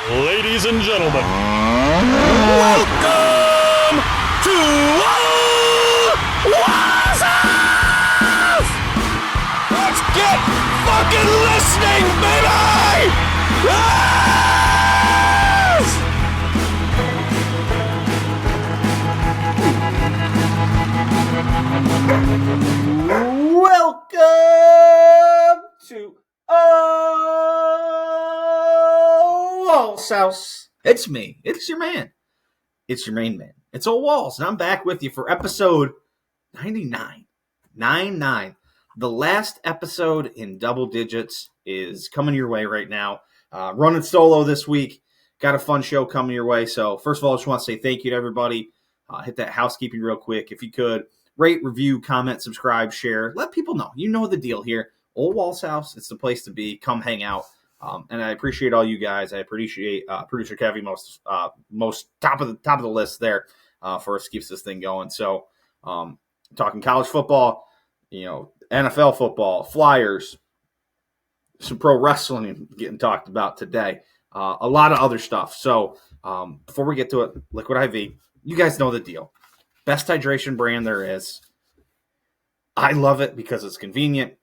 Ladies and gentlemen, welcome to Ole Walls! Let's get fucking listening, baby! Yes! Welcome to Ole Walls House. It's me. It's your man. It's your main man. It's Ole Walls, and I'm back with you for episode 99. 99. The last episode in double digits is coming your way right now. Running solo this week. Got a fun show coming your way. So first of all, I just want to say thank you to everybody. Hit that housekeeping real quick. If you could, rate, review, comment, subscribe, share. Let people know. You know the deal here. Ole Walls House. It's the place to be. Come hang out. And I appreciate all you guys. I appreciate producer Kevy most top of the list there for us, keeps this thing going. So talking college football, NFL football, Flyers, some pro wrestling getting talked about today, a lot of other stuff. So before we get to it, Liquid IV, you guys know the deal. Best hydration brand there is. I love it because it's convenient.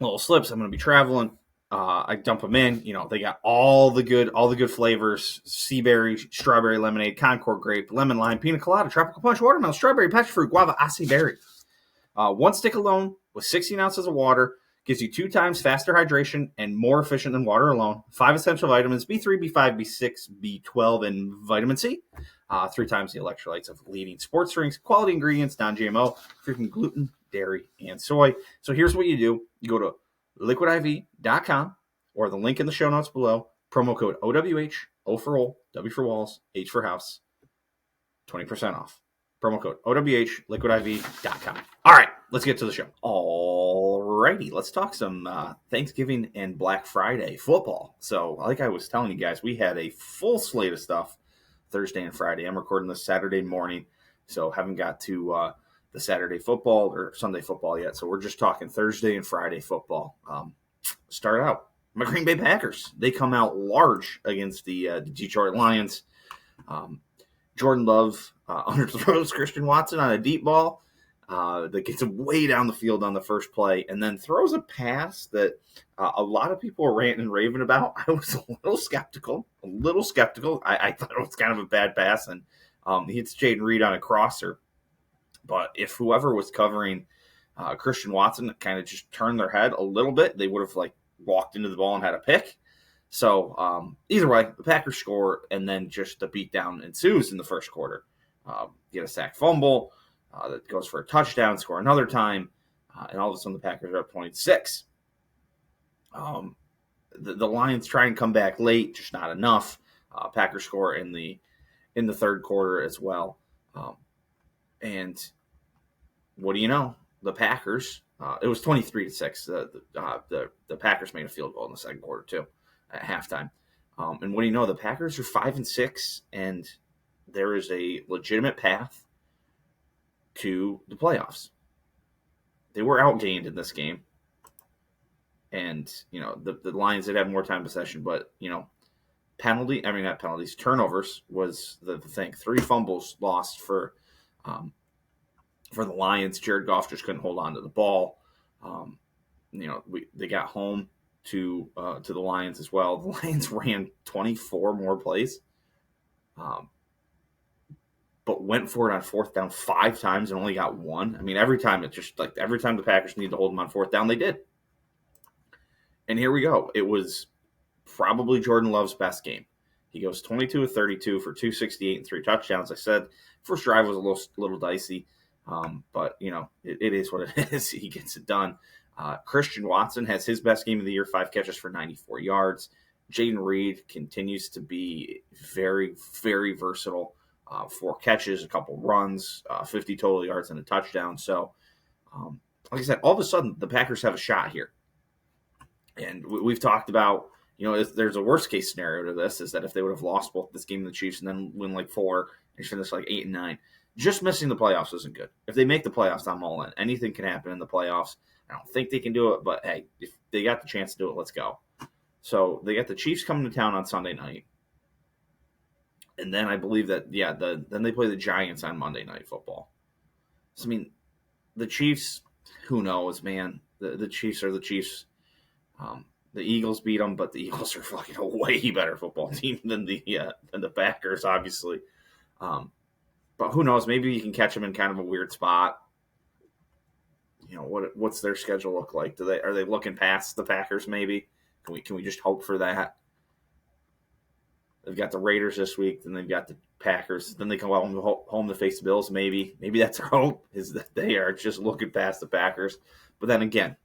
Little slips. I'm going to be traveling. I dump them in. They got all the good flavors: sea berry, strawberry lemonade, Concord grape, lemon lime, pina colada, tropical punch, watermelon, strawberry, passion fruit, guava, acai berry. One stick alone with 16 ounces of water gives you 2 times faster hydration and more efficient than water alone. 5 essential vitamins: B3, B5, B6, B12, and vitamin C. 3 times the electrolytes of leading sports drinks. Quality ingredients, non-GMO, free from gluten, dairy, and soy. So here's what you do. You go to liquidiv.com or the link in the show notes below. Promo code OWH, O for Ole, W for Walls, H for House, 20% off. Promo code OWH, liquidiv.com. All right, let's get to the show. All righty, let's talk some Thanksgiving and Black Friday football. So like I was telling you guys, we had a full slate of stuff Thursday and Friday. I'm recording this Saturday morning, so haven't got to the Saturday football or Sunday football yet. So we're just talking Thursday and Friday football. Start out. My Green Bay Packers. They come out large against the Detroit Lions. Jordan Love underthrows Christian Watson on a deep ball that gets him way down the field on the first play, and then throws a pass that a lot of people are ranting and raving about. I was a little skeptical. I thought it was kind of a bad pass, and he hits Jaden Reed on a crosser. But if whoever was covering Christian Watson kind of just turned their head a little bit, they would have walked into the ball and had a pick. So either way, the Packers score, and then just the beatdown ensues in the first quarter. Get a sack fumble that goes for a touchdown, score another time, and all of a sudden the Packers are up 26. The Lions try and come back late, just not enough. Packers score in the third quarter as well. And what do you know? The Packers, it was 23-6. The Packers made a field goal in the second quarter too, at halftime. And what do you know? The Packers are 5-6, and there is a legitimate path to the playoffs. They were outgained in this game, and the Lions did have more time possession, but turnovers was the thing. 3 fumbles lost for the Lions. Jared Goff just couldn't hold on to the ball. They got home to the Lions as well. The Lions ran 24 more plays, but went for it on fourth down 5 times and only got 1. I mean, every time the Packers needed to hold them on fourth down, they did. And here we go. It was probably Jordan Love's best game. He goes 22 of 32 for 268 and 3 touchdowns. I said first drive was a little dicey, but it is what it is. He gets it done. Christian Watson has his best game of the year, 5 catches for 94 yards. Jaden Reed continues to be very, very versatile. 4 catches, a couple runs, 50 total yards, and a touchdown. So, like I said, all of a sudden the Packers have a shot here. And we've talked about, if there's a worst case scenario to this, is that if they would have lost both this game to the Chiefs and then win 4 and finish 8 and 9, just missing the playoffs isn't good. If they make the playoffs, I'm all in. Anything can happen in the playoffs. I don't think they can do it, but hey, if they got the chance to do it, let's go. So they got the Chiefs coming to town on Sunday night. And then I believe that, then they play the Giants on Monday Night Football. So, I mean, the Chiefs, who knows, man? The Chiefs are the Chiefs. The Eagles beat them, but the Eagles are fucking a way better football team than the Packers, obviously. But who knows? Maybe you can catch them in kind of a weird spot. What's their schedule look like? Are they looking past the Packers? Maybe can we just hope for that? They've got the Raiders this week, then they've got the Packers. Then they come home to face the Bills. Maybe that's our hope, is that they are just looking past the Packers. But then again,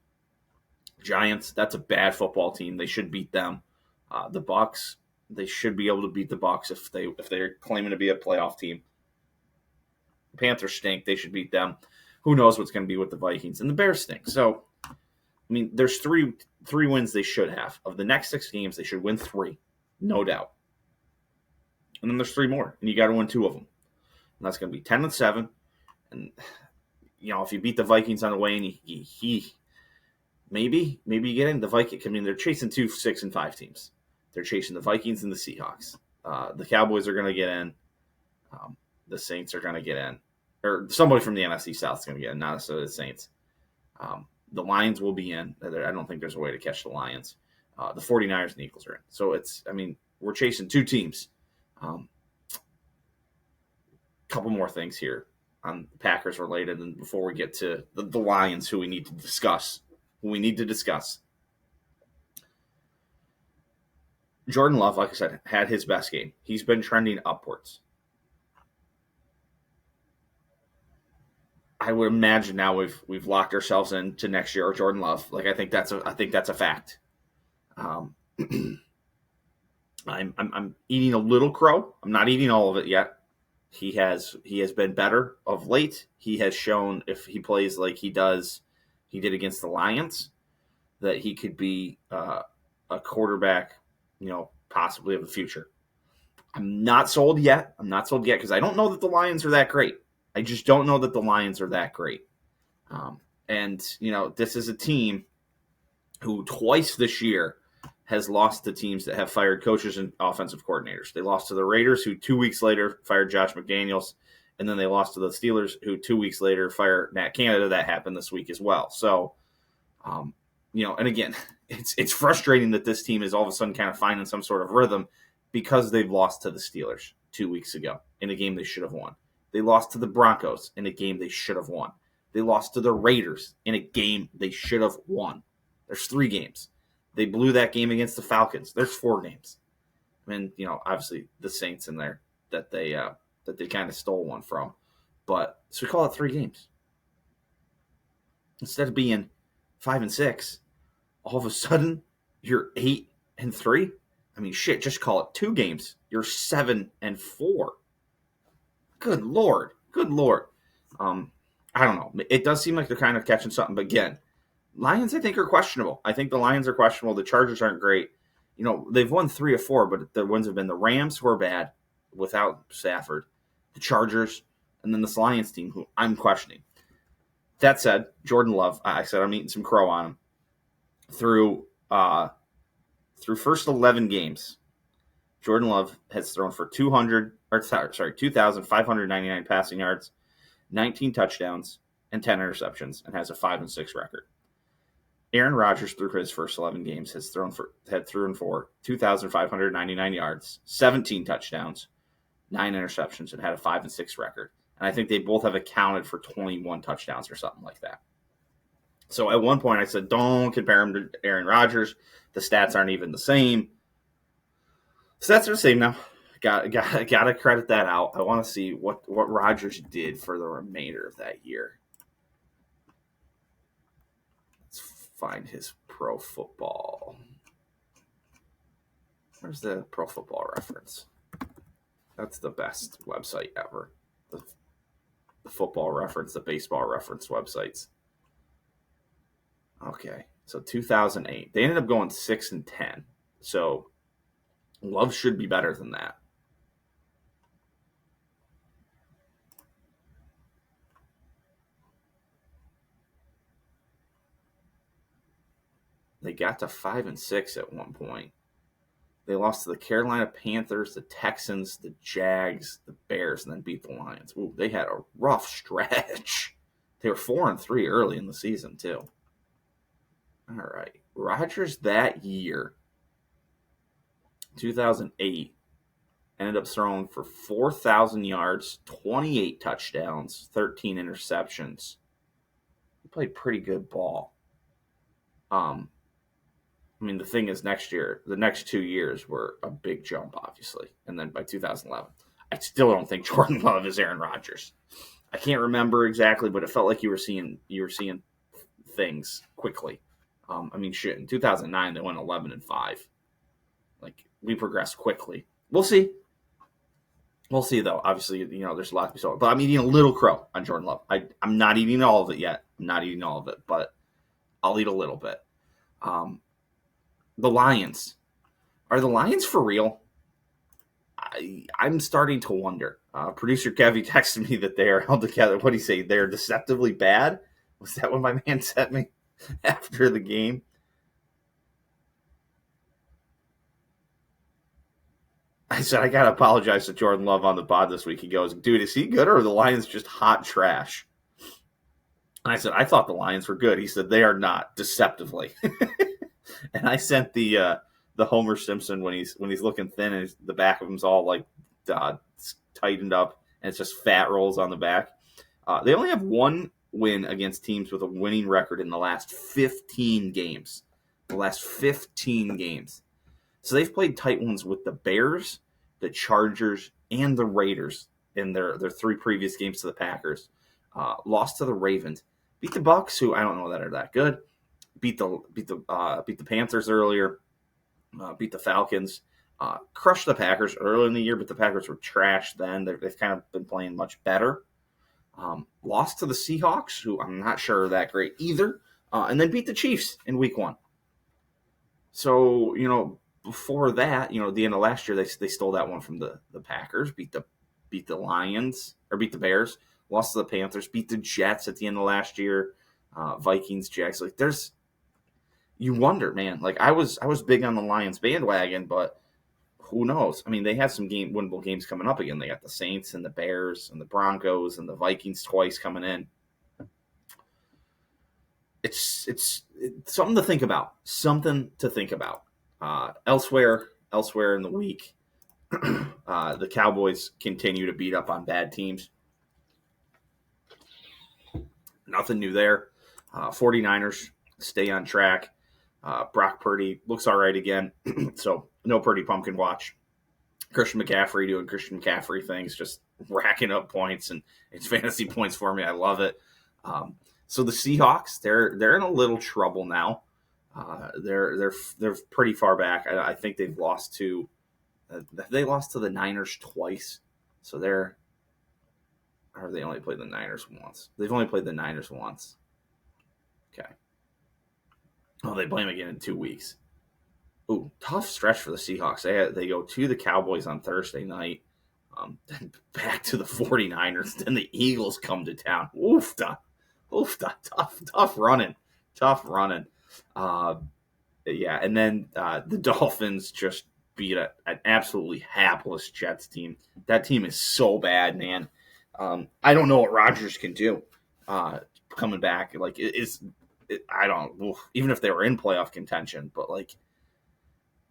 Giants, that's a bad football team. They should beat them. The Bucs, they should be able to beat the Bucs if they're claiming to be a playoff team. The Panthers stink. They should beat them. Who knows what's going to be with the Vikings, and the Bears stink. So, I mean, there's three wins they should have. Of the next 6 games, they should win 3, no doubt. And then there's 3 more, and you got to win 2 of them. And that's going to be 10-7. And if you beat the Vikings on the way, and maybe you get in the Vikings. I mean, they're chasing 2 6-5 teams. They're chasing the Vikings and the Seahawks. The Cowboys are going to get in. The Saints are going to get in. Or somebody from the NFC South is going to get in, not necessarily the Saints. The Lions will be in. I don't think there's a way to catch the Lions. The 49ers and the Eagles are in. So we're chasing 2 teams. Couple more things here on Packers related, and before we get to the Lions, who we need to discuss. Jordan Love, like I said, had his best game. He's been trending upwards. I would imagine now we've locked ourselves into next year or Jordan Love. I think that's a fact. I'm eating a little crow. I'm not eating all of it yet. He has been better of late. He has shown, if he plays like he did against the Lions, that he could be a quarterback, possibly of the future. I'm not sold yet because I don't know that the Lions are that great. I just don't know that the Lions are that great. This is a team who twice this year has lost to teams that have fired coaches and offensive coordinators. They lost to the Raiders, who 2 weeks later fired Josh McDaniels, and then they lost to the Steelers, who 2 weeks later fired Matt Canada. That happened this week as well. So, and again, it's frustrating that this team is all of a sudden kind of finding some sort of rhythm because they've lost to the Steelers 2 weeks ago in a game they should have won. They lost to the Broncos in a game they should have won. They lost to the Raiders in a game they should have won. There's 3 games. They blew that game against the Falcons. There's 4 games. And, obviously the Saints in there that they kind of stole one from. But so we call it 3 games. Instead of being 5-6, all of a sudden you're 8-3. I mean, shit, just call it 2 games. You're 7-4. Good Lord. I don't know. It does seem like they're kind of catching something, but again, Lions, I think, are questionable. I think the Lions are questionable. The Chargers aren't great. They've won 3 or 4, but the wins have been the Rams, who are bad without Stafford, the Chargers, and then this Lions team, who I'm questioning. That said, Jordan Love, I said I'm eating some crow on him. Through first 11 games, Jordan Love has thrown for 2,599 passing yards, 19 touchdowns, and 10 interceptions, and has a 5-6 record. Aaron Rodgers, through his first 11 games, had thrown for 2,599 yards, 17 touchdowns, 9 interceptions, and had a 5-6 record. And I think they both have accounted for 21 touchdowns or something like that. So at one point I said, don't compare him to Aaron Rodgers. The stats aren't even the same. Stats are the same now. Got to credit that out. I want to see what Rodgers did for the remainder of that year. Let's find his Pro Football. Where's the Pro Football Reference? That's the best website ever. The Football Reference, the Baseball Reference websites. Okay, so 2008. They ended up going 6-10. So Love should be better than that. They got to 5-6 at one point. They lost to the Carolina Panthers, the Texans, the Jags, the Bears, and then beat the Lions. Ooh, they had a rough stretch. They were 4-3 early in the season, too. All right. Rodgers that year, 2008, ended up throwing for 4,000 yards, 28 touchdowns, 13 interceptions. He played pretty good ball. I mean, the thing is, the next 2 years were a big jump, obviously. And then by 2011, I still don't think Jordan Love is Aaron Rodgers. I can't remember exactly, but it felt like you were seeing things quickly. I mean, shit. In 2009, they went 11-5. Like, we progressed quickly. We'll see. We'll see, though. Obviously, there's a lot to be sold. But I'm eating a little crow on Jordan Love. I'm not eating all of it yet. I'm not eating all of it, but I'll eat a little bit. The Lions. Are the Lions for real? I'm starting to wonder. Producer Kevy texted me that they are held together. What did he say? They're deceptively bad? Was that what my man sent me after the game? I said, I got to apologize to Jordan Love on the pod this week. He goes, dude, is he good or are the Lions just hot trash? And I said, I thought the Lions were good. He said, they are not, deceptively. And I sent the Homer Simpson when he's looking thin and the back of him's all like tightened up and it's just fat rolls on the back. They only have one win against teams with a winning record in the last 15 games. So they've played tight ones with the Bears, the Chargers, and the Raiders in their 3 previous games to the Packers. Lost to the Ravens, beat the Bucks, who I don't know that are that good. Beat the Panthers earlier. Beat the Falcons. Crushed the Packers early in the year, but the Packers were trash then. They've kind of been playing much better. Lost to the Seahawks, who I'm not sure are that great either. And then beat the Chiefs in week 1. So, before that, at the end of last year, they stole that one from the Packers, beat the Lions, or beat the Bears, lost to the Panthers, beat the Jets at the end of last year, Vikings, Jags. Like, you wonder, man. Like, I was big on the Lions bandwagon, but who knows? I mean, they have some winnable games coming up again. They got the Saints and the Bears and the Broncos and the Vikings twice coming in. It's something to think about. Elsewhere in the week, the Cowboys continue to beat up on bad teams. Nothing new there. 49ers stay on track. Brock Purdy looks all right again. So no Purdy pumpkin watch. Christian McCaffrey doing Christian McCaffrey things, just racking up points, and it's fantasy points for me. I love it. So the Seahawks, they're in a little trouble now. They're pretty far back. I think they've lost to the Niners twice. So they only played the Niners once. They've only played the Niners once. Okay. Oh, they play them again in 2 weeks. Ooh, tough stretch for the Seahawks. They go to the Cowboys on Thursday night, then back to the 49ers. Then the Eagles come to town. Oofta. Tough running. Yeah, and then the Dolphins just beat an absolutely hapless Jets team. That team is so bad, man. I don't know what Rodgers can do coming back. Like, I don't, even if they were in playoff contention, but like,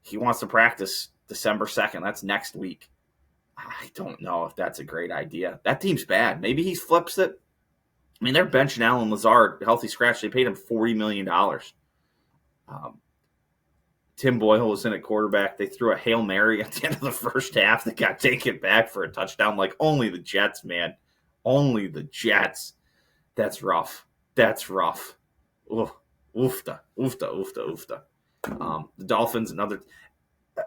he wants to practice December 2nd. That's next week. I don't know if that's a great idea. That team's bad. Maybe he flips it. I mean, they're benching Allen Lazard, healthy scratch. They paid him $40 million. Tim Boyle was in at quarterback. They threw a Hail Mary at the end of the first half that got taken back for a touchdown. Like, only the Jets, man. Only the Jets. That's rough. Ooh, oofta. The Dolphins,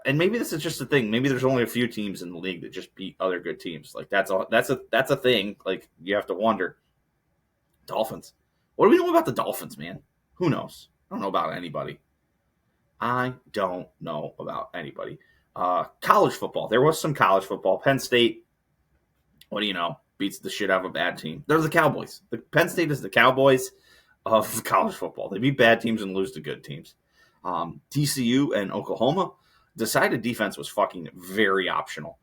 and maybe this is just a thing. Maybe there's only a few teams in the league that just beat other good teams. Like, that's a thing. Like, you have to wonder. Dolphins. What do we know about the Dolphins, man? Who knows? I don't know about anybody. College football. There was some college football. Penn State, what do you know? Beats the shit out of a bad team. They're the Cowboys. The Penn State is the Cowboys of college football. They beat bad teams and lose to good teams. TCU and Oklahoma. decided defense was fucking very optional.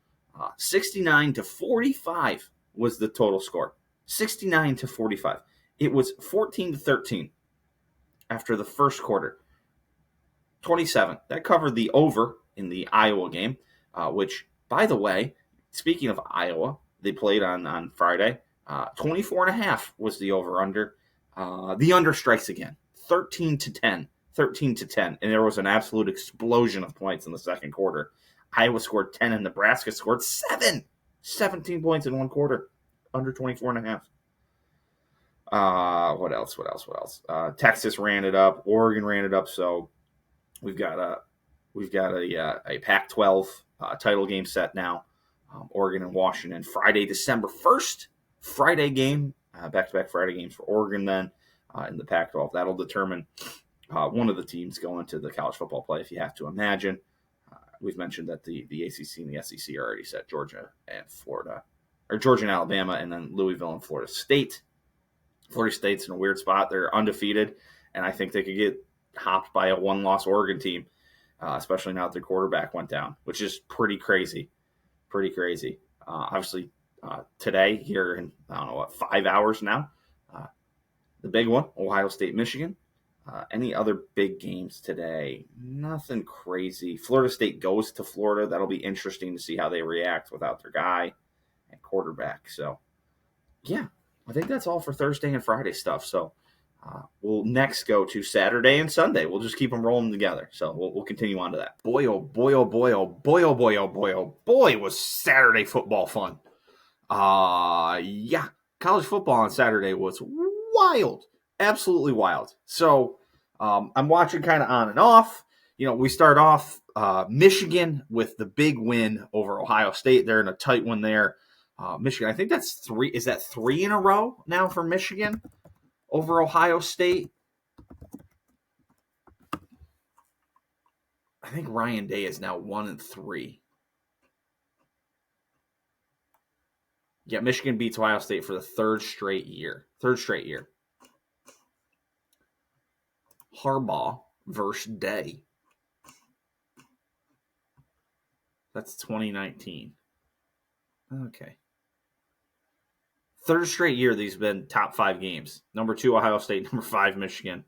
69-45 was the total score. 69-45. It was 14-13 after the first quarter. 27. That covered the over in the Iowa game, which, by the way, speaking of Iowa, they played on Friday. 24.5 was the over-under. The under strikes again. 13-10. 13-10. And there was an absolute explosion of points in the second quarter. Iowa scored 10 and Nebraska scored 7. 17 points in one quarter. Under 24.5. What else? Texas ran it up. Oregon ran it up. So we've got a Pac-12 title game set now. Oregon and Washington. Friday, December 1st. Friday game. Back-to-back Friday games for Oregon then in the Pac-12. That'll determine one of the teams going to the college football play, if you have to imagine. We've mentioned that the ACC and the SEC are already set. Georgia and Alabama, and then Louisville and Florida State. Florida State's in a weird spot. They're undefeated, and I think they could get hopped by a one-loss Oregon team, especially now that their quarterback went down, which is pretty crazy. Pretty crazy. Obviously, today, here in, 5 hours now, the big one, Ohio State, Michigan. Any other big games today? Nothing crazy. Florida State goes to Florida. That'll be interesting to see how they react without their guy and quarterback. So, yeah, I think that's all for Thursday and Friday stuff. So, we'll next go to Saturday and Sunday. We'll just keep them rolling together. So, we'll continue on to that. Boy, oh boy, oh boy, oh boy, oh boy, oh boy, oh boy, was Saturday football fun. Yeah, college football on Saturday was wild. Absolutely wild. So I'm watching kind of on and off. We start off Michigan with the big win over Ohio State. They're in a tight one there. Michigan, I think that's 3. Is that 3 in a row now for Michigan over Ohio State? I think Ryan Day is now 1-3. Yeah, Michigan beats Ohio State for the third straight year. Harbaugh versus Day. That's 2019. Okay. Third straight year these have been top 5 games. Number 2, Ohio State. Number 5, Michigan.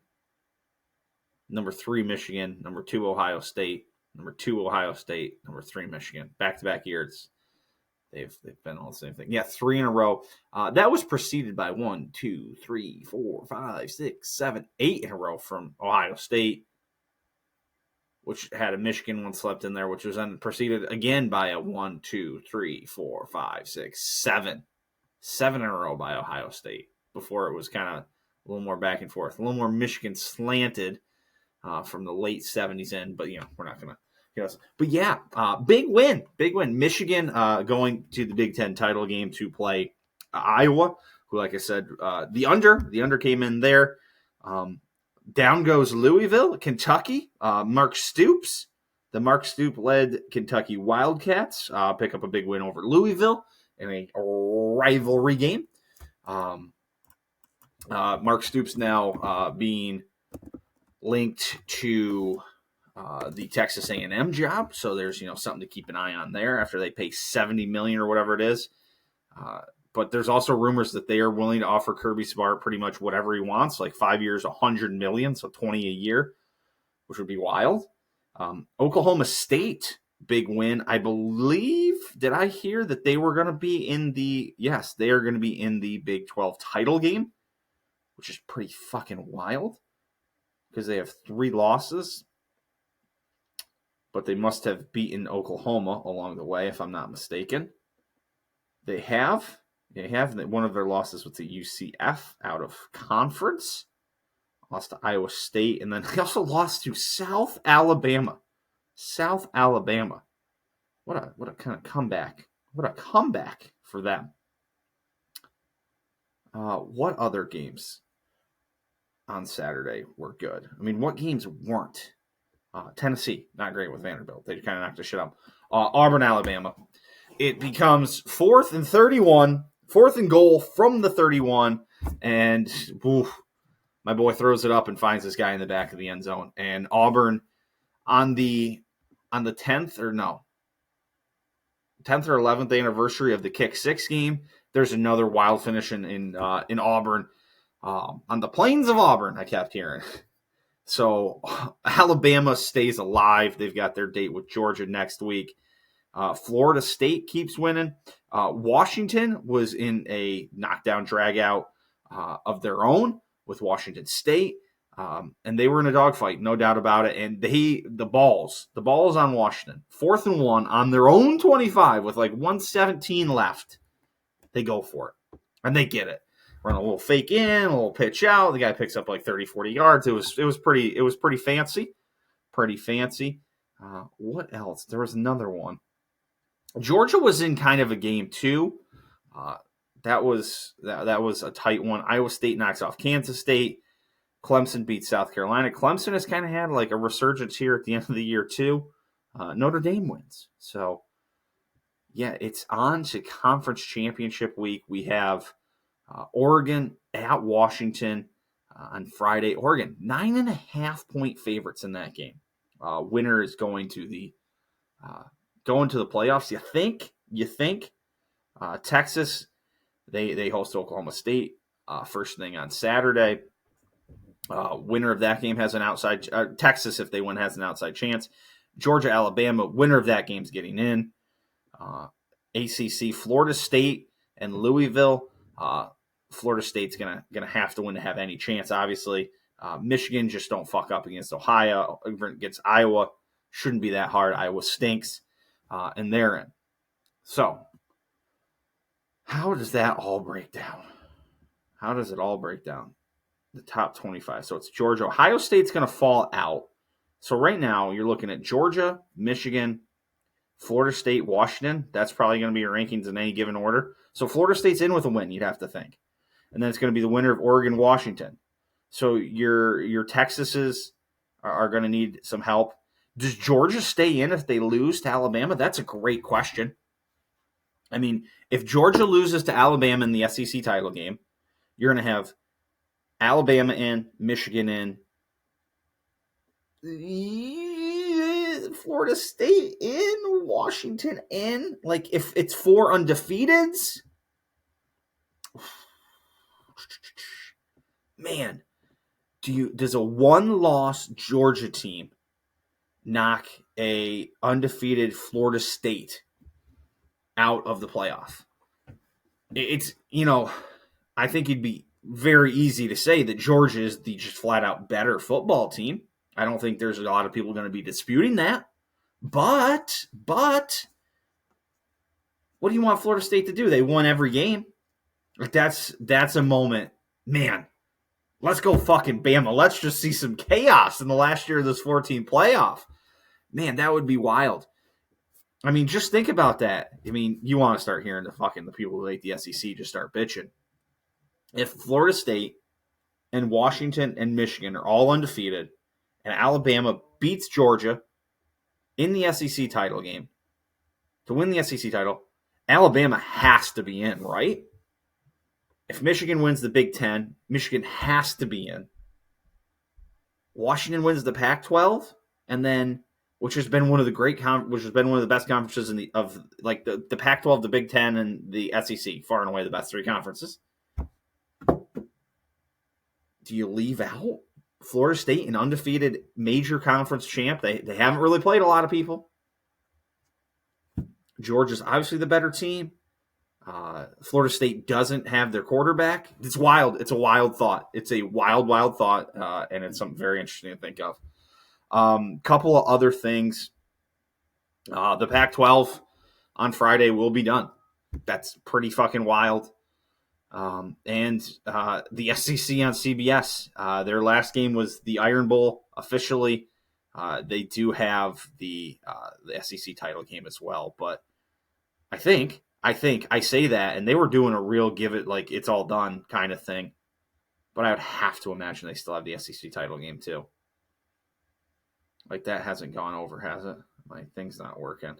Number 3, Michigan. Number 2, Ohio State. Number 2, Ohio State. Number 3, Michigan. Back-to-back years. They've been all the same thing. Yeah, 3 in a row. That was preceded by 1, 2, 3, 4, 5, 6, 7, 8 in a row from Ohio State, which had a Michigan one slept in there, which was then preceded again by a 1, 2, 3, 4, 5, 6, 7. 7 in a row by Ohio State before it was kind of a little more back and forth. A little more Michigan slanted from the late 70s in, but, we're not going to. But yeah, big win. Michigan going to the Big Ten title game to play Iowa, who, like I said, the under came in there. Down goes Louisville, Kentucky. Mark Stoops, the Mark Stoop-led Kentucky Wildcats, pick up a big win over Louisville in a rivalry game. Mark Stoops now being linked to the Texas A&M job, so there's something to keep an eye on there after they pay $70 million or whatever it is. But there's also rumors that they are willing to offer Kirby Smart pretty much whatever he wants, like 5 years, $100 million, so 20 a year, which would be wild. Oklahoma State, big win. I believe, did I hear that they were going to be in the? Yes, they are going to be in the Big 12 title game, which is pretty fucking wild because they have 3 losses. But they must have beaten Oklahoma along the way, if I'm not mistaken. They have. One of their losses was to UCF out of conference. Lost to Iowa State. And then they also lost to South Alabama. What a kind of comeback. What a comeback for them. What other games on Saturday were good? I mean, what games weren't? Tennessee, not great with Vanderbilt. They kind of knocked the shit out. Auburn, Alabama. It becomes 4th and 31, 4th and goal from the 31, and my boy throws it up and finds this guy in the back of the end zone. And Auburn on the on the 10th or 11th anniversary of the Kick Six game, there's another wild finish in Auburn, on the plains of Auburn. I kept hearing. So Alabama stays alive. They've got their date with Georgia next week. Florida State keeps winning. Washington was in a knockdown dragout of their own with Washington State. And they were in a dogfight, no doubt about it. And the balls on Washington, 4th and 1 on their own 25 with like 117 left. They go for it and they get it. Run a little fake in, a little pitch out. The guy picks up like 30, 40 yards. It was pretty fancy. What else? There was another one. Georgia was in kind of a game too. That was a tight one. Iowa State knocks off Kansas State. Clemson beats South Carolina. Clemson has kind of had like a resurgence here at the end of the year too. Notre Dame wins. So yeah, it's on to conference championship week. We have Oregon at Washington on Friday. Oregon 9.5-point favorites in that game. Winner is going to the playoffs. You think Texas, they host Oklahoma State first thing on Saturday. Winner of that game has an outside. Texas, if they win, has an outside chance. Georgia, Alabama, winner of that game's getting in. ACC, Florida State and Louisville. Florida State's gonna have to win to have any chance. Obviously, Michigan just don't fuck up against Ohio. Against Iowa, shouldn't be that hard. Iowa stinks, and they're in. So, how does that all break down? How does it all break down? The top 25. So it's Georgia. Ohio State's going to fall out. So right now you're looking at Georgia, Michigan, Florida State, Washington. That's probably going to be your rankings in any given order. So Florida State's in with a win, you'd have to think. And then it's going to be the winner of Oregon, Washington. So your Texases are going to need some help. Does Georgia stay in if they lose to Alabama? That's a great question. I mean, if Georgia loses to Alabama in the SEC title game, you're going to have Alabama in, Michigan in, Florida State in, Washington in. Like, if it's 4 undefeateds, man, does a 1-loss Georgia team knock a undefeated Florida State out of the playoff? It's, I think it'd be very easy to say that Georgia is the just flat out better football team. I don't think there's a lot of people going to be disputing that. But what do you want Florida State to do? They won every game. Like that's a moment, man. Let's go fucking Bama. Let's just see some chaos in the last year of this 14 playoff. Man, that would be wild. I mean, just think about that. I mean, you want to start hearing the people who hate the SEC just start bitching. If Florida State and Washington and Michigan are all undefeated and Alabama beats Georgia in the SEC title game to win the SEC title, Alabama has to be in, right? If Michigan wins the Big Ten, Michigan has to be in. Washington wins the Pac-12, and then which has been one of the best conferences in the Pac-12, the Big Ten, and the SEC, far and away the best 3 conferences. Do you leave out Florida State, an undefeated major conference champ? They haven't really played a lot of people. Georgia's obviously the better team. Florida State doesn't have their quarterback. It's wild. It's a wild thought. It's a wild thought, and it's something very interesting to think of. Couple of other things. The Pac-12 on Friday will be done. That's pretty fucking wild. And the SEC on CBS. Their last game was the Iron Bowl officially. They do have the SEC title game as well, but I think I say that, and they were doing a real give it like it's all done kind of thing. But I would have to imagine they still have the SEC title game too. Like that hasn't gone over, has it? My thing's not working.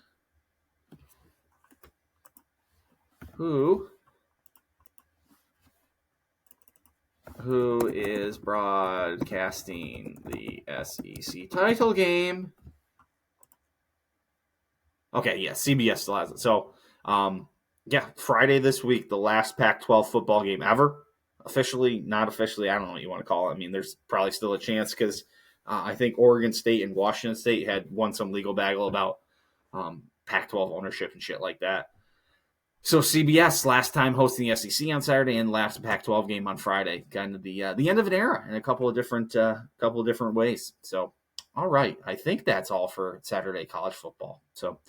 Who is broadcasting the SEC title game? Okay, yeah, CBS still has it. So, yeah, Friday this week, the last Pac-12 football game ever. Officially, not officially, I don't know what you want to call it. I mean, there's probably still a chance because I think Oregon State and Washington State had won some legal bagel about Pac-12 ownership and shit like that. So CBS last time hosting the SEC on Saturday and last Pac-12 game on Friday, kind of the end of an era in a couple of different ways. So, all right, I think that's all for Saturday college football. So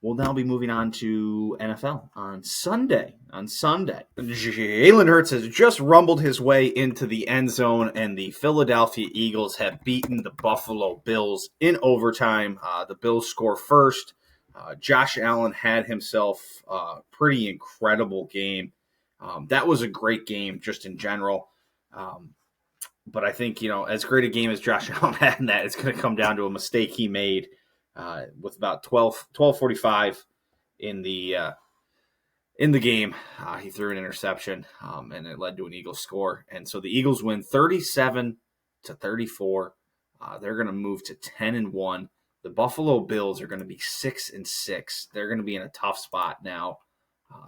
we'll now be moving on to NFL on Sunday. Jalen Hurts has just rumbled his way into the end zone, and the Philadelphia Eagles have beaten the Buffalo Bills in overtime. The Bills score first. Josh Allen had himself a pretty incredible game. That was a great game just in general. But I think, as great a game as Josh Allen had in that, it's going to come down to a mistake he made with about 12:45 in the game. He threw an interception, and it led to an Eagles score. And so the Eagles win 37-34. They're going to move to 10-1. The Buffalo Bills are going to be 6-6. They're going to be in a tough spot now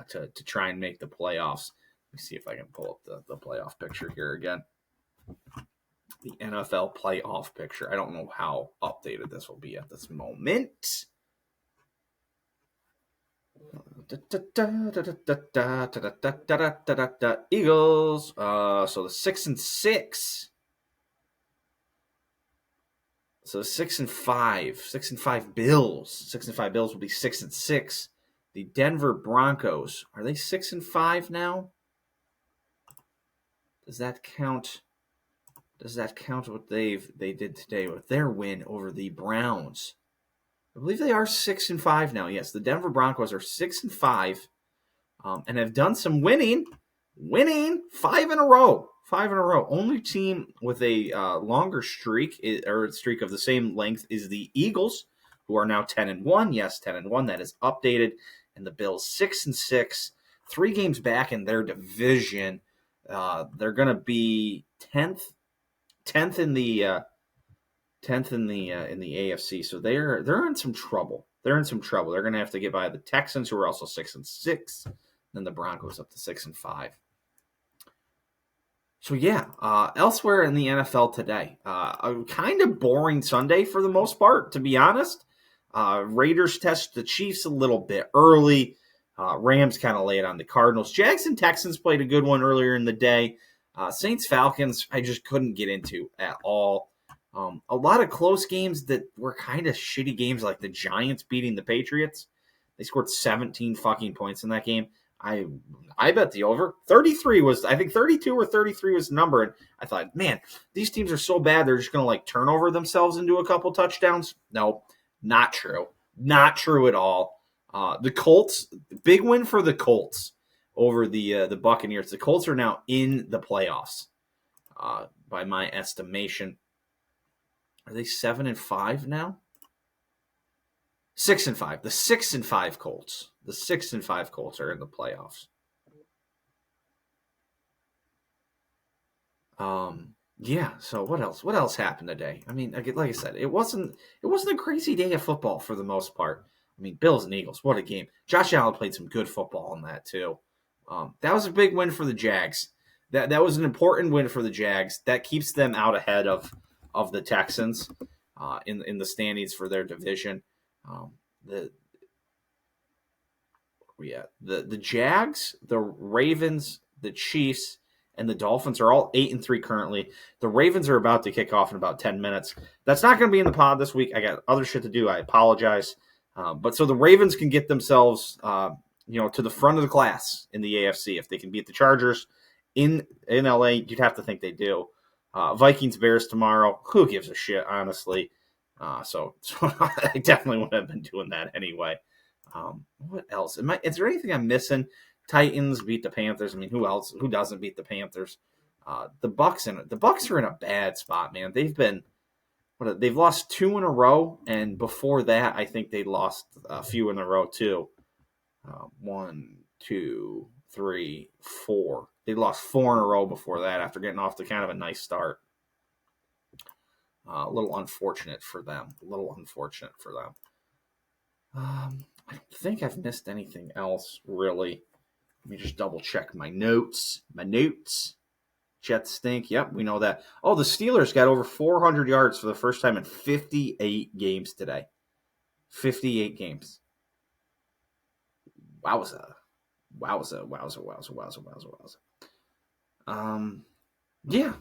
to try and make the playoffs. Let me see if I can pull up the playoff picture here again. The NFL playoff picture. I don't know how updated this will be at this moment. Eagles. So the 6-6. So 6-5. 6-5 Bills. 6-5 Bills will be 6-6. The Denver Broncos. Are they 6-5 now? Does that count? Does that count what they did today with their win over the Browns? I believe they are 6-5 now. Yes, the Denver Broncos are 6-5, and have done some winning 5 in a row. 5 in a row. Only team with a longer streak or a streak of the same length is the Eagles, who are now 10-1. Yes, 10-1. That is updated, and the Bills 6-6, 3 games back in their division. They're going to be 10th in the 10th in the AFC. So they're in some trouble. They're going to have to get by the Texans, who are also 6-6, then the Broncos up to 6-5. So yeah, elsewhere in the NFL today, a kind of boring Sunday for the most part, to be honest. Raiders test the Chiefs a little bit early. Rams kind of lay it on the Cardinals. Jags and Texans played a good one earlier in the day. Saints Falcons, I just couldn't get into at all. A lot of close games that were kind of shitty games, like the Giants beating the Patriots. They scored 17 fucking points in that game. I bet the over. 33 was, I think 32 or 33 was the number. And I thought, man, these teams are so bad, they're just going to like turn over themselves into a couple touchdowns. No, not true. Not true at all. The Colts, big win for the Colts over the Buccaneers. The Colts are now in the playoffs by my estimation. Are they 7-5 now? 6-5. The 6-5 Colts. The 6-5 Colts are in the playoffs. Yeah. So what else? What else happened today? I mean, like I said, it wasn't a crazy day of football for the most part. I mean, Bills and Eagles, what a game! Josh Allen played some good football in that too. That was a big win for the Jags. That was an important win for the Jags. That keeps them out ahead of the Texans in the standings for their division. The Jags, the Ravens, the Chiefs, and the Dolphins are all 8-3 currently. The Ravens are about to kick off in about 10 minutes. That's not going to be in the pod this week. I got other shit to do. I apologize. But so the Ravens can get themselves, to the front of the class in the AFC if they can beat the Chargers in LA. You'd have to think they do. Vikings Bears tomorrow. Who gives a shit, honestly? So I definitely wouldn't have been doing that anyway. What else? Is there anything I'm missing? Titans beat the Panthers. I mean, who else? Who doesn't beat the Panthers? The Bucks are in a bad spot, man. They've lost 2 in a row, and before that, I think they lost a few in a row too. 1, 2, 3, 4. They lost 4 in a row before that after getting off to kind of a nice start. A little unfortunate for them. I don't think I've missed anything else, really. Let me just double check my notes. Jets stink. Yep, we know that. Oh, the Steelers got over 400 yards for the first time in 58 games today. 58 games. Wowza. Yeah.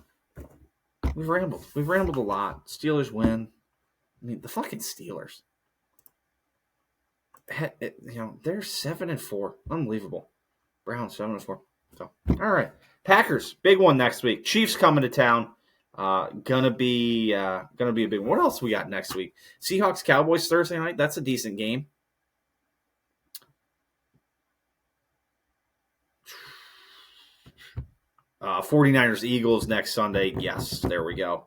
We've rambled. We've rambled a lot. Steelers win. I mean, the fucking Steelers. They're 7-4. Unbelievable. Browns 7-4. So, all right. Packers, big one next week. Chiefs coming to town. Gonna be a big one. What else we got next week? Seahawks Cowboys Thursday night. That's a decent game. 49ers Eagles next Sunday. Yes, there we go.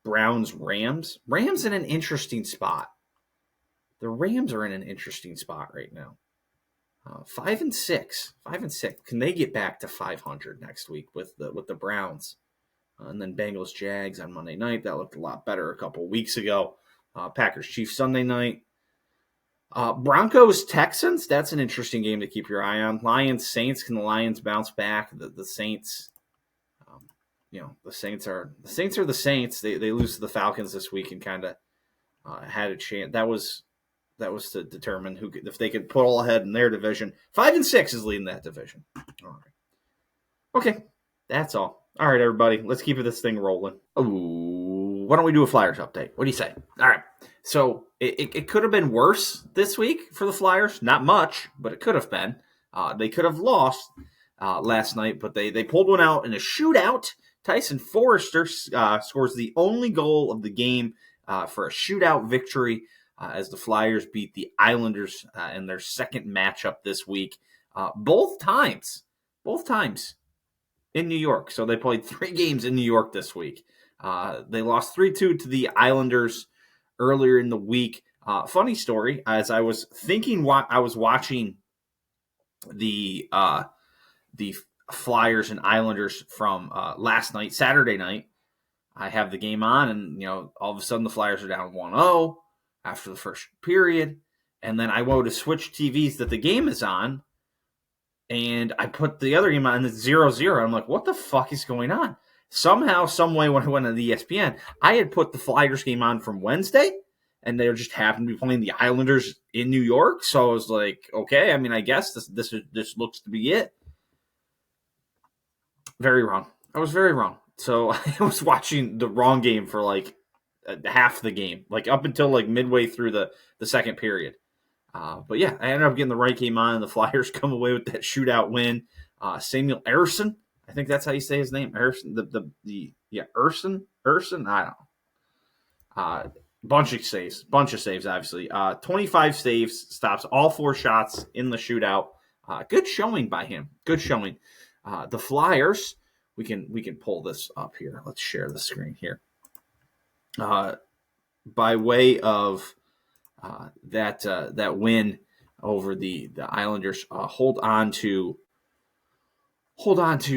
Browns Rams. Rams in an interesting spot. The Rams are in an interesting spot right now. 5-6. 5-6. Can they get back to 500 next week with the Browns? And then Bengals Jags on Monday night. That looked a lot better a couple weeks ago. Packers Chiefs Sunday night. Broncos Texans. That's an interesting game to keep your eye on. Lions Saints. Can the Lions bounce back? The Saints. The Saints are the Saints. They lose to the Falcons this week and kind of had a chance. That was to determine if they could pull ahead in their division. 5-6 is leading that division. All right. Okay, that's all. All right, everybody, let's keep this thing rolling. Ooh, why don't we do a Flyers update? What do you say? All right. So it could have been worse this week for the Flyers. Not much, but it could have been. They could have lost last night, but they pulled one out in a shootout. Tyson Forrester scores the only goal of the game for a shootout victory as the Flyers beat the Islanders in their second matchup this week. Both times in New York. So they played 3 games in New York this week. They lost 3-2 to the Islanders earlier in the week. Funny story, as I was thinking, I was watching the Flyers and Islanders from last night, Saturday night. I have the game on, and all of a sudden the Flyers are down 1-0 after the first period, and then I go to switch TVs that the game is on, and I put the other game on, and it's 0-0. I'm like, what the fuck is going on? Somehow, some way, when I went to the ESPN, I had put the Flyers game on from Wednesday, and they just happened to be playing the Islanders in New York. So I was like, okay, I mean, I guess this looks to be it. Very wrong. I was very wrong. So I was watching the wrong game for like half the game, like up until like midway through the second period. But yeah, I ended up getting the right game on, and the Flyers come away with that shootout win. Samuel Ersson, I think that's how you say his name. Ersson, Ersson, I don't know. Bunch of saves, obviously. 25 saves, stops all 4 shots in the shootout. Good showing by him. Good showing. The Flyers, we can pull this up here. Let's share the screen here. By way of that win over the Islanders, hold on to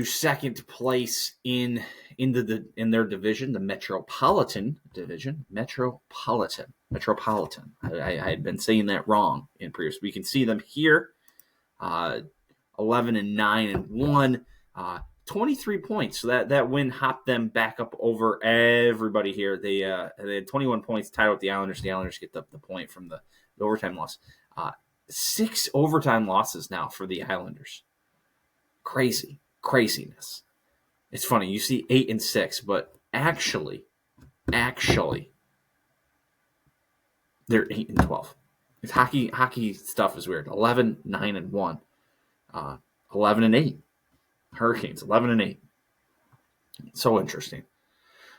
second place in their division, the Metropolitan Division. Metropolitan. I had been saying that wrong in previous. We can see them here, 11-9-1, 23 points. So that win hopped them back up over everybody here. They had 21 points, tied with the Islanders. The Islanders get the point from the overtime loss. 6 overtime losses now for the Islanders. Craziness. It's funny. You see 8-6, but actually, they're 8-12. It's hockey stuff is weird. 11-9-1, 11-8. Hurricanes 11-8. So interesting.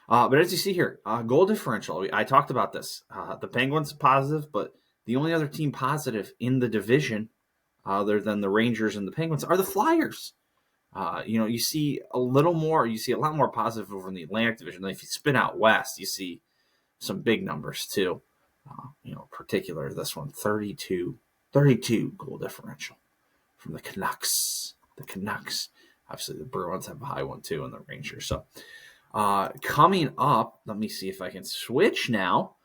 But as you see here, goal differential. I talked about this. The Penguins positive, but the only other team positive in the division, other than the Rangers and the Penguins, are the Flyers. You see a little more. You see a lot more positive over in the Atlantic Division. Then if you spin out west, you see some big numbers too. Particular this one, 32 goal differential from the Canucks. Obviously, the Bruins have a high one too, and the Rangers. So, coming up, let me see if I can switch now.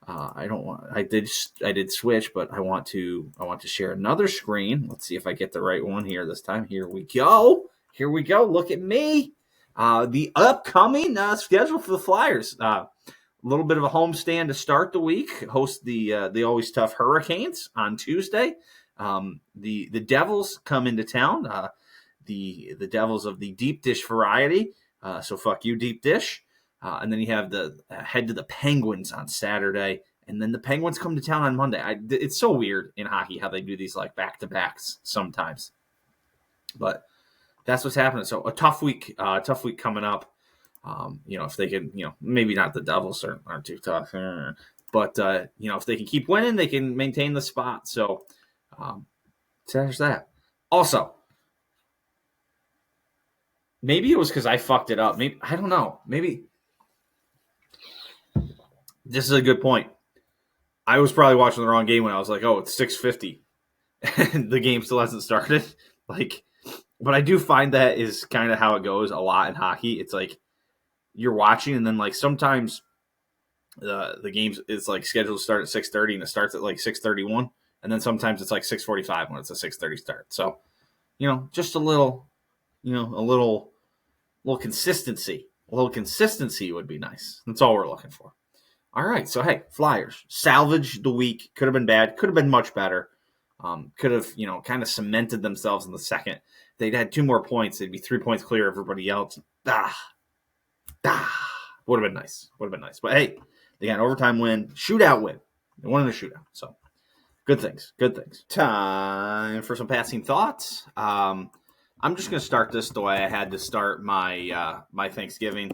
I did switch, but I want to share another screen. Let's see if I get the right one here this time. Here we go. Look at me. The upcoming schedule for the Flyers. A little bit of a homestand to start the week. Host the always tough Hurricanes on Tuesday. The Devils come into town. The Devils of the deep dish variety. So fuck you, deep dish. And then you have the head to the Penguins on Saturday, and then the Penguins come to town on Monday. It's so weird in hockey how they do these like back to backs sometimes, but that's what's happening. So a tough week coming up. If they can, maybe not the Devils aren't too tough, but if they can keep winning, they can maintain the spot. So there's that. Also, maybe it was because I fucked it up. Maybe I don't know. Maybe this is a good point. I was probably watching the wrong game when I was like, "Oh, it's 6:50," and the game still hasn't started. But I do find that is kind of how it goes a lot in hockey. It's like you're watching, and then like sometimes the games is like scheduled to start at 6:30, and it starts at like 6:31, and then sometimes it's like 6:45 when it's a 6:30 start. So just a little consistency. A little consistency would be nice. That's all we're looking for. All right, so hey, Flyers salvage the week. Could have been bad. Could have been much better. Could have kind of cemented themselves in the second. If they'd had 2 more points, they'd be 3 points clear of everybody else. Would have been nice. But hey, they got an overtime win, shootout win. They won in a shootout. So good things. Time for some passing thoughts. I'm just going to start this the way I had to start my my Thanksgiving,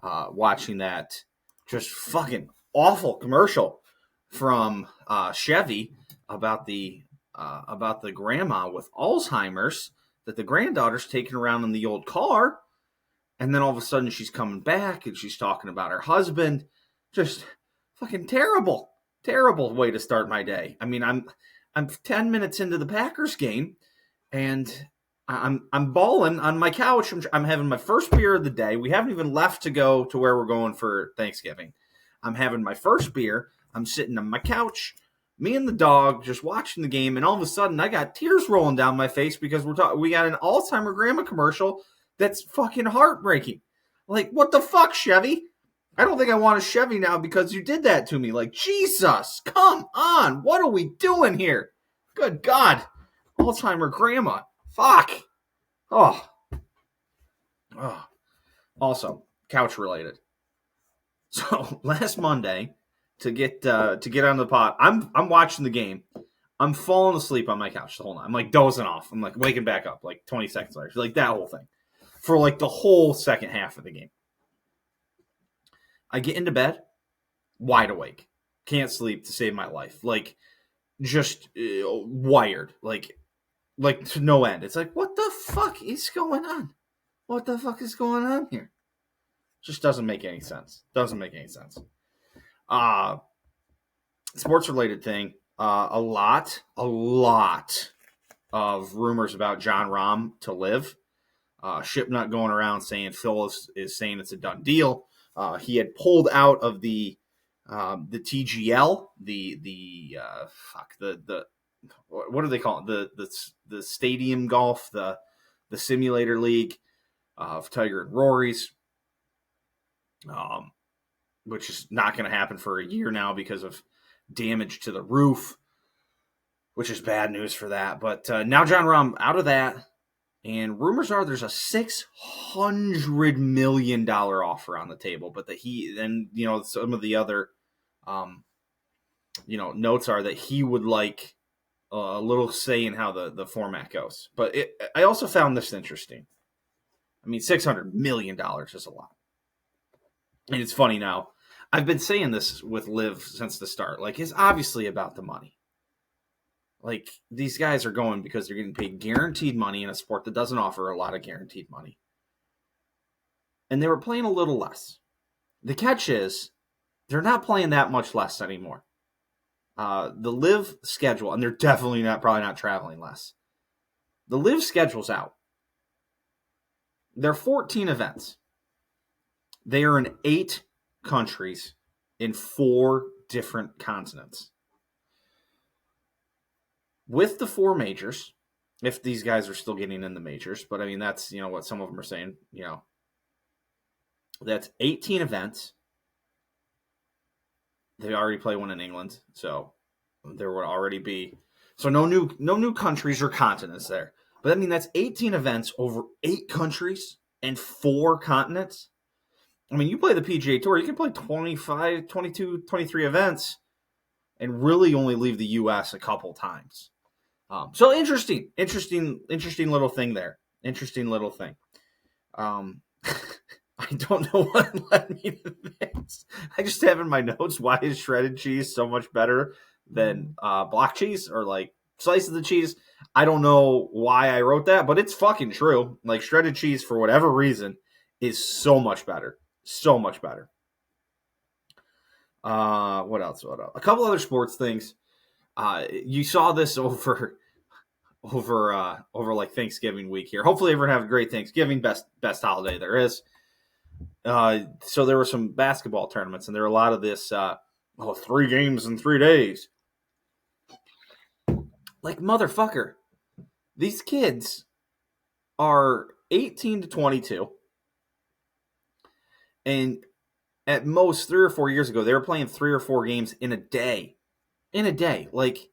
watching that just fucking awful commercial from Chevy about the grandma with Alzheimer's that the granddaughter's taking around in the old car, and then all of a sudden she's coming back and she's talking about her husband. Just fucking terrible way to start my day. I mean, I'm 10 minutes into the Packers game, and I'm balling on my couch. I'm having my first beer of the day. We haven't even left to go to where we're going for Thanksgiving. I'm having my first beer. I'm sitting on my couch, me and the dog, just watching the game, and all of a sudden I got tears rolling down my face because we got an Alzheimer grandma commercial that's fucking heartbreaking. Like, what the fuck, Chevy? I don't think I want a Chevy now because you did that to me. Like, Jesus, come on. What are we doing here? Good God. Alzheimer grandma. Fuck. Oh. Also, couch related. So last Monday, to get on the pot, I'm watching the game. I'm falling asleep on my couch the whole night. I'm like dozing off. I'm like waking back up like 20 seconds later. Like that whole thing. For like the whole second half of the game. I get into bed, wide awake. Can't sleep to save my life. Like, just wired. Like to no end. It's like, what the fuck is going on? What the fuck is going on here? Just doesn't make any sense. Sports related thing. A lot of rumors about John Rahm to live. Shipnut going around saying Phil is saying it's a done deal. He had pulled out of the TGL, the what do they call it? The stadium golf, the simulator league of Tiger and Rory's, which is not going to happen for a year now because of damage to the roof, which is bad news for that. But now John Rahm out of that. And rumors are there's a $600 million offer on the table, but some of the other, notes are that he would like a little say in how the format goes. But I also found this interesting. I mean, $600 million is a lot. And it's funny now. I've been saying this with Liv since the start. Like, it's obviously about the money. Like, these guys are going because they're getting paid guaranteed money in a sport that doesn't offer a lot of guaranteed money. And they were playing a little less. The catch is, they're not playing that much less anymore. The Live schedule, and they're definitely probably not traveling less. The Live schedule's out. There are 14 events. They are in 8 countries in 4 different continents. With the 4 majors, if these guys are still getting in the majors, but I mean, that's, what some of them are saying, that's 18 events. They already play one in England, so there would already be, so no new countries or continents there. But I mean, that's 18 events over 8 countries and 4 continents. I mean, you play the PGA Tour, you can play 25, 22, 23 events and really only leave the U.S. a couple times. So interesting little thing there. Interesting little thing. I don't know what led me to this. I just have in my notes, why is shredded cheese so much better than block cheese or like slices of cheese? I don't know why I wrote that, but it's fucking true. Like shredded cheese, for whatever reason, is so much better. So much better. What else? A couple other sports things. You saw this over like Thanksgiving week here. Hopefully everyone have a great Thanksgiving, best holiday there is. So there were some basketball tournaments, and there were a lot of this 3 games in 3 days. Like, motherfucker, these kids are 18 to 22, and at most 3 or 4 years ago, they were playing 3 or 4 games in a day. Like,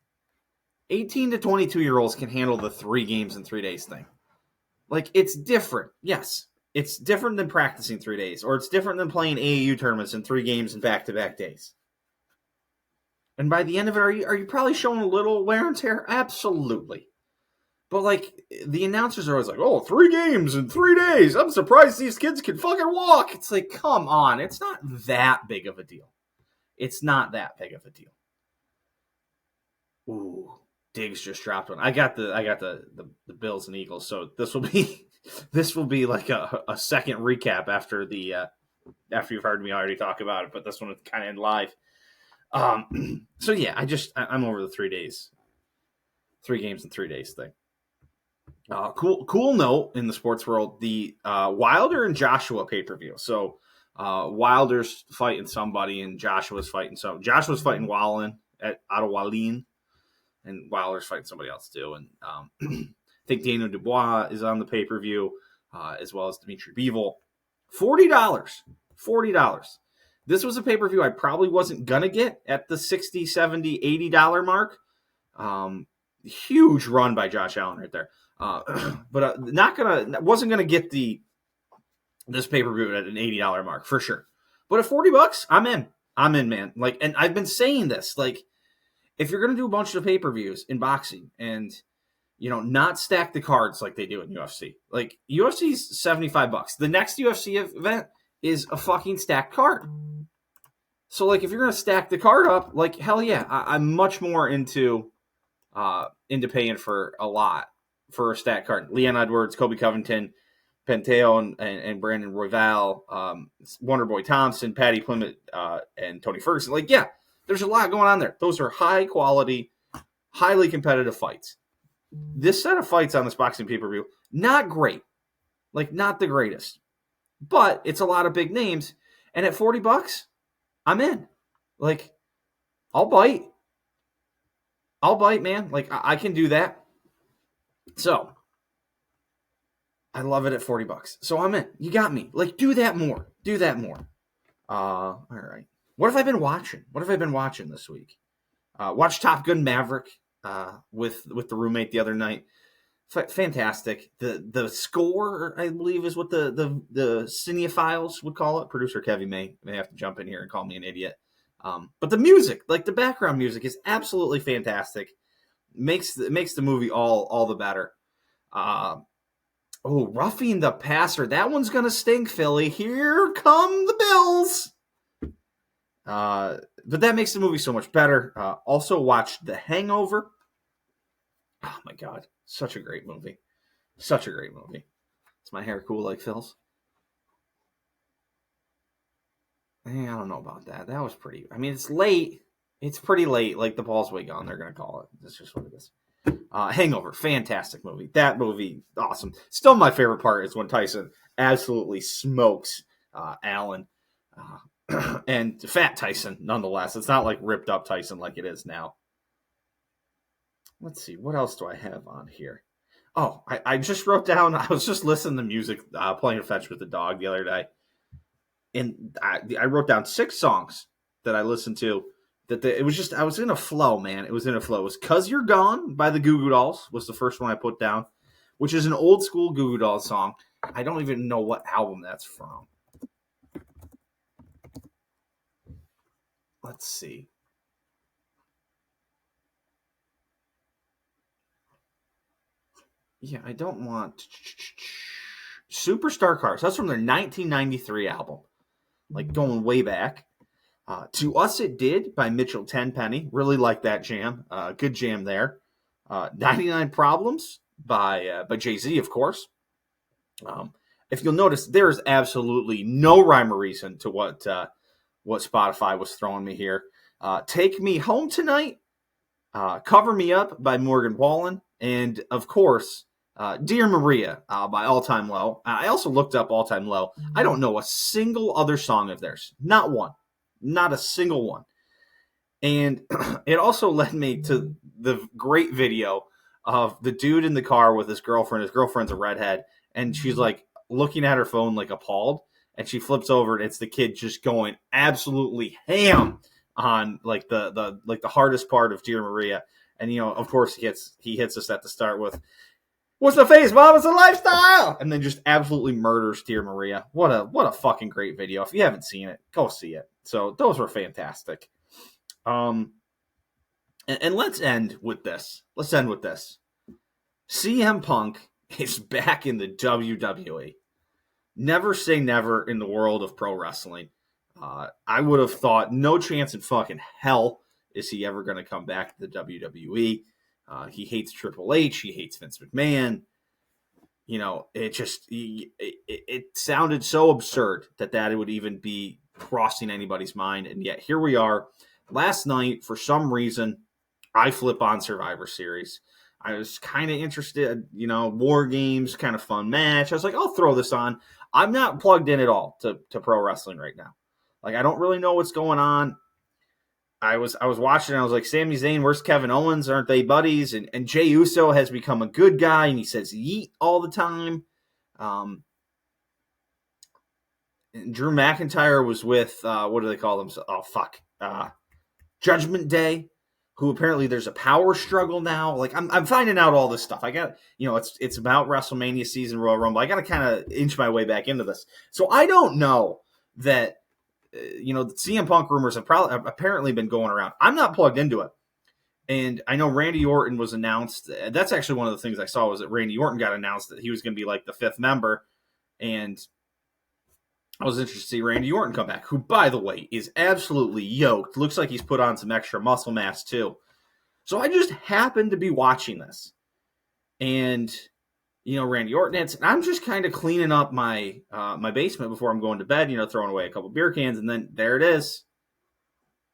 18 to 22-year-olds can handle the 3 games in 3 days thing. Like, it's different. Yes, it's different than practicing 3 days, or it's different than playing AAU tournaments in 3 games in back-to-back days. And by the end of it, are you probably showing a little wear and tear? Absolutely. But, like, the announcers are always like, 3 games in 3 days. I'm surprised these kids can fucking walk. It's like, come on. It's not that big of a deal. Ooh, Diggs just dropped one. I got the Bills and Eagles, so this will be like a second recap after after you've heard me already talk about it, but this one is kind of in live. So yeah, I'm over the 3 days, 3 games in 3 days thing. Cool note in the sports world, the Wilder and Joshua pay-per-view. So Wilder's fighting somebody and Joshua's fighting Wallin out of Wallin, and Wilder's fighting somebody else too. And I think Daniel Dubois is on the pay-per-view, as well as Dimitri Bivol. $40. This was a pay-per-view I probably wasn't going to get at the $60, $70, $80 mark. Huge run by Josh Allen right there. But wasn't going to get this pay-per-view at an $80 mark for sure. But at $40, I'm in, man. Like, and I've been saying this, like, if you're going to do a bunch of pay-per-views in boxing and, not stack the cards like they do in UFC. Like, UFC's $75. The next UFC event is a fucking stacked card. So, like, if you're going to stack the card up, like, hell yeah, I'm much more into paying for a lot for a stacked card. Leon Edwards, Kobe Covington, Penteo and Brandon Royval, Wonderboy Thompson, Patty Plymouth, and Tony Ferguson. Like, yeah, there's a lot going on there. Those are high quality, highly competitive fights. This set of fights on this boxing pay-per-view, not great. Like, not the greatest. But it's a lot of big names. And at $40, I'm in. Like, I'll bite. Man. Like, I can do that. So, I love it at $40. So I'm in. You got me. Like, do that more. All right. What have I been watching this week? Watched Top Gun Maverick with the roommate the other night. Fantastic. The score, I believe, is what the cinephiles would call it. Producer Kevin may have to jump in here and call me an idiot. But the music, like the background music, is absolutely fantastic. Makes the movie all the better. Roughing the Passer. That one's gonna stink, Philly. Here come the Bills. But that makes the movie so much better. Also watched The Hangover. Oh my God. Such a great movie. Is my hair cool like Phil's? I don't know about that. That was pretty... I mean, it's late. It's pretty late. Like the ball's way gone, they're going to call it. That's just what it is. Hangover. Fantastic movie. That movie, awesome. Still my favorite part is when Tyson absolutely smokes Alan. and Fat Tyson, nonetheless. It's not like ripped up Tyson like it is now. Let's see, what else do I have on here? Oh, I just wrote down, I was just listening to music, playing fetch with the dog the other day. And I wrote down 6 songs that I listened to. It was just, I was in a flow, man. It was in a flow. It was 'Cause You're Gone by the Goo Goo Dolls was the first one I put down, which is an old school Goo Goo Dolls song. I don't even know what album that's from. Let's see. Yeah, I don't want Superstar Cars. That's from their 1993 album, like going way back. To Us It Did by Mitchell Tenpenny. Really like that jam. Good jam there. 99 Problems by Jay-Z, of course. If you'll notice, there is absolutely no rhyme or reason to what Spotify was throwing me here. Take Me Home Tonight, Cover Me Up by Morgan Wallen, and, of course, Dear Maria by All Time Low. I also looked up All Time Low. I don't know a single other song of theirs. Not one. Not a single one. And it also led me to the great video of the dude in the car with his girlfriend. His girlfriend's a redhead, and she's like looking at her phone like appalled, and she flips over and it's the kid just going absolutely ham on like the hardest part of Dear Maria. And of course he hits us at the start with, "What's the face, Mom? It's a lifestyle!" And then just absolutely murders Dear Maria. What a fucking great video. If you haven't seen it, go see it. So those were fantastic. And let's end with this. CM Punk is back in the WWE. Never say never in the world of pro wrestling. I would have thought no chance in fucking hell is he ever going to come back to the WWE. He hates Triple H. He hates Vince McMahon. It sounded so absurd that it would even be crossing anybody's mind. And yet here we are. Last night, for some reason, I flip on Survivor Series. I was kind of interested, War Games, kind of fun match. I was like, I'll throw this on. I'm not plugged in at all to pro wrestling right now. Like, I don't really know what's going on. I was watching, and I was like, Sami Zayn, where's Kevin Owens? Aren't they buddies? And Jey Uso has become a good guy, and he says yeet all the time. And Drew McIntyre was with, what do they call them? Oh, fuck. Judgment Day, who apparently there's a power struggle now. Like, I'm finding out all this stuff. I got, it's about WrestleMania season, Royal Rumble. I got to kind of inch my way back into this. So I don't know that, the CM Punk rumors have apparently been going around. I'm not plugged into it. And I know Randy Orton was announced. That's actually one of the things I saw was that Randy Orton got announced that he was going to be like the 5th member. And I was interested to see Randy Orton come back, who, by the way, is absolutely yoked. Looks like he's put on some extra muscle mass, too. So I just happened to be watching this. And, Randy Orton, I'm just kind of cleaning up my my basement before I'm going to bed, throwing away a couple beer cans, and then there it is.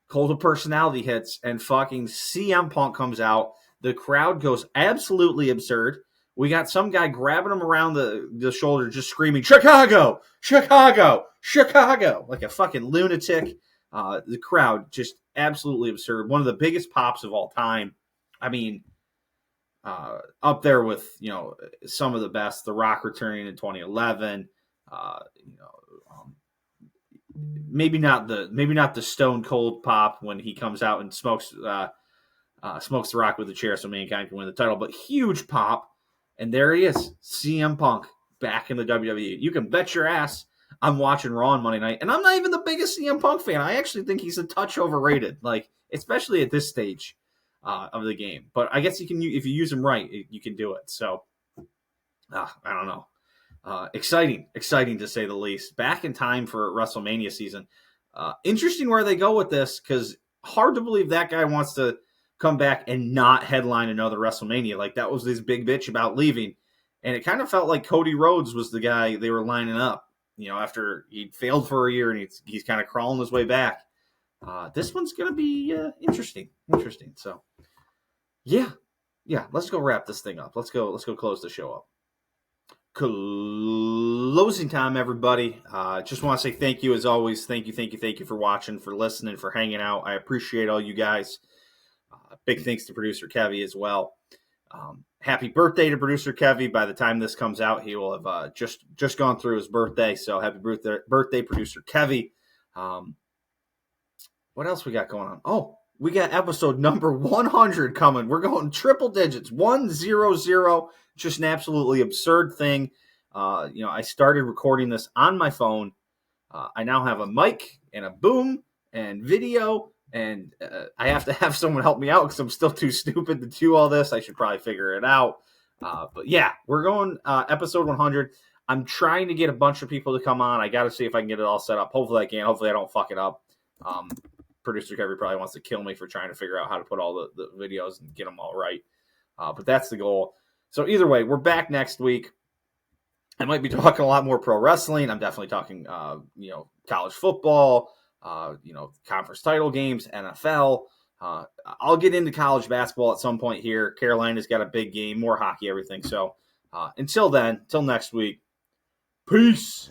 Cult of Personality hits, and fucking CM Punk comes out. The crowd goes absolutely absurd. We got some guy grabbing him around the shoulder, just screaming, "Chicago! Chicago! Chicago!" like a fucking lunatic. The crowd just absolutely absurd. One of the biggest pops of all time. I mean, up there with, some of the best. The Rock returning in 2011. Maybe not the Stone Cold pop when he comes out and smokes the Rock with the chair so Mankind can win the title, but huge pop. And there he is, CM Punk, back in the WWE. You can bet your ass I'm watching Raw on Monday night, and I'm not even the biggest CM Punk fan. I actually think he's a touch overrated, like especially at this stage of the game. But I guess you can, if you use him right, you can do it. So I don't know. Exciting to say the least. Back in time for WrestleMania season. Interesting where they go with this, because hard to believe that guy wants to come back and not headline another WrestleMania. Like, that was his big bitch about leaving. And it kind of felt like Cody Rhodes was the guy they were lining up, after he failed for a year and he's kind of crawling his way back. This one's going to be interesting. So, yeah, let's go wrap this thing up. Let's go close the show up. closing time, everybody. Just want to say thank you as always. Thank you for watching, for listening, for hanging out. I appreciate all you guys. Big thanks to producer Kevy as well. Happy birthday to producer Kevy. By the time this comes out, he will have just gone through his birthday. So happy birthday, producer Kevy. What else we got going on? Oh, we got episode number 100 coming. We're going triple digits, 100. Just an absolutely absurd thing. I started recording this on my phone. I now have a mic and a boom and video, and I have to have someone help me out because I'm still too stupid to do all this. I should probably figure it out. But yeah, we're going episode 100. I'm trying to get a bunch of people to come on. I got to see if I can get it all set up. Hopefully I can. Hopefully I don't fuck it up. Producer Kevin probably wants to kill me for trying to figure out how to put all the videos and get them all right. But that's the goal. So either way, we're back next week. I might be talking a lot more pro wrestling. I'm definitely talking, college football, conference title games, NFL. I'll get into college basketball at some point here. Carolina's got a big game, more hockey, everything. So until then, till next week, peace.